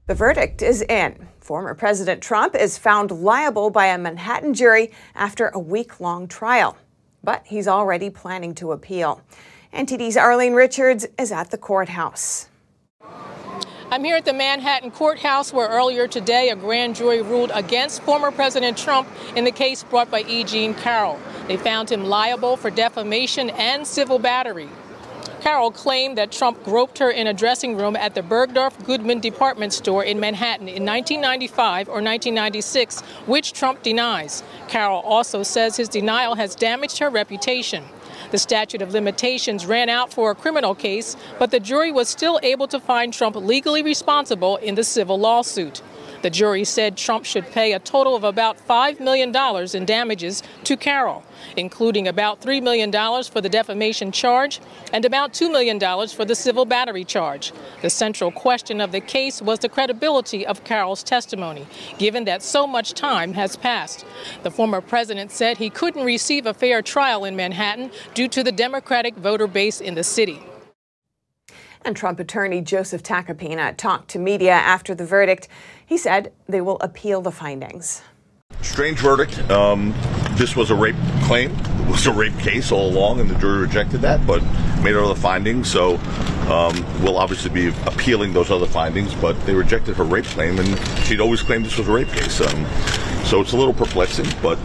The verdict is in. Former President Trump is found liable by a Manhattan jury after a week-long trial. But he's already planning to appeal. NTD's Arlene Richards is at the courthouse. I'm here at the Manhattan courthouse where earlier today a grand jury ruled against former President Trump in the case brought by Jean Carroll. They found him liable for defamation and civil battery. Carroll claimed that Trump groped her in a dressing room at the Bergdorf Goodman department store in Manhattan in 1995 or 1996, which Trump denies. Carroll also says his denial has damaged her reputation. The statute of limitations ran out for a criminal case, but the jury was still able to find Trump legally responsible in the civil lawsuit. The jury said Trump should pay a total of about $5 million in damages to Carroll, including about $3 million for the defamation charge and about $2 million for the civil battery charge. The central question of the case was the credibility of Carroll's testimony, given that so much time has passed. The former president said he couldn't receive a fair trial in Manhattan due to the Democratic voter base in the city. And Trump attorney Joseph Tacopina talked to media after the verdict. He said they will appeal the findings. Strange verdict. This was a rape claim. It was a rape case all along, and the jury rejected that, but made other findings. So we'll obviously be appealing those other findings, but they rejected her rape claim, and she'd always claimed this was a rape case. So it's a little perplexing, but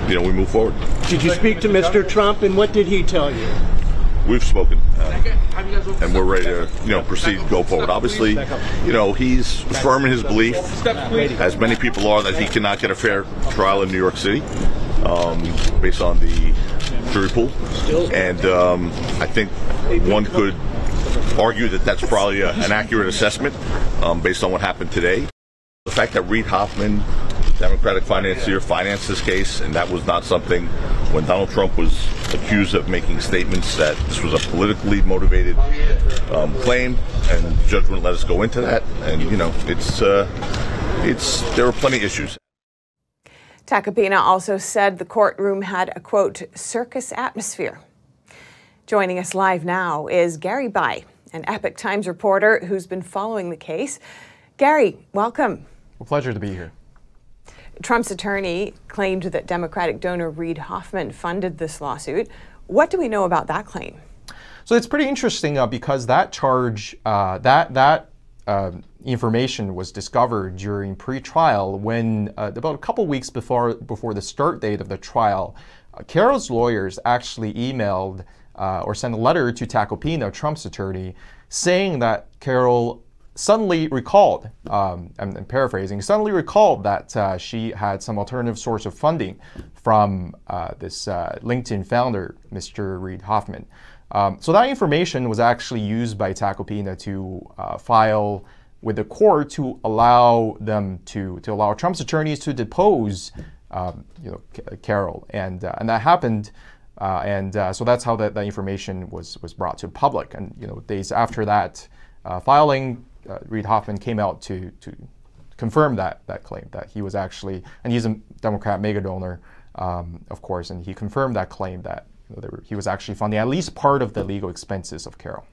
we move forward. Did you speak to Mr. Trump, and what did he tell you? We've spoken, and we're ready to, proceed, go forward. Obviously, he's firm in his belief, as many people are, that he cannot get a fair trial in New York City, based on the jury pool. And I think one could argue that that's probably an accurate assessment, based on what happened today. The fact that Reid Hoffman, Democratic financier, financed this case, and that was not something when Donald Trump was accused of making statements that this was a politically motivated claim, and the judge wouldn't let us go into that. And there are plenty of issues. Tacopina also said the courtroom had a, quote, circus atmosphere. Joining us live now is Gary Bai, an Epoch Times reporter who's been following the case. Gary, welcome. A pleasure to be here. Trump's attorney claimed that Democratic donor Reid Hoffman funded this lawsuit. What do we know about that claim? So it's pretty interesting because that charge, information was discovered during pre-trial when about a couple weeks before the start date of the trial, Carroll's lawyers actually emailed or sent a letter to Tacopina, Trump's attorney, saying that Carroll suddenly recalled, I'm paraphrasing, suddenly recalled that she had some alternative source of funding from this LinkedIn founder, Mr. Reid Hoffman. So that information was actually used by Tacopina to file with the court to allow them to allow Trump's attorneys to depose, Carroll, and that happened. So that's how that information was brought to public. And days after that filing, Reid Hoffman came out to confirm that claim, that he was actually, and he's a Democrat mega donor, of course, and he confirmed that claim that he was actually funding at least part of the legal expenses of Carroll.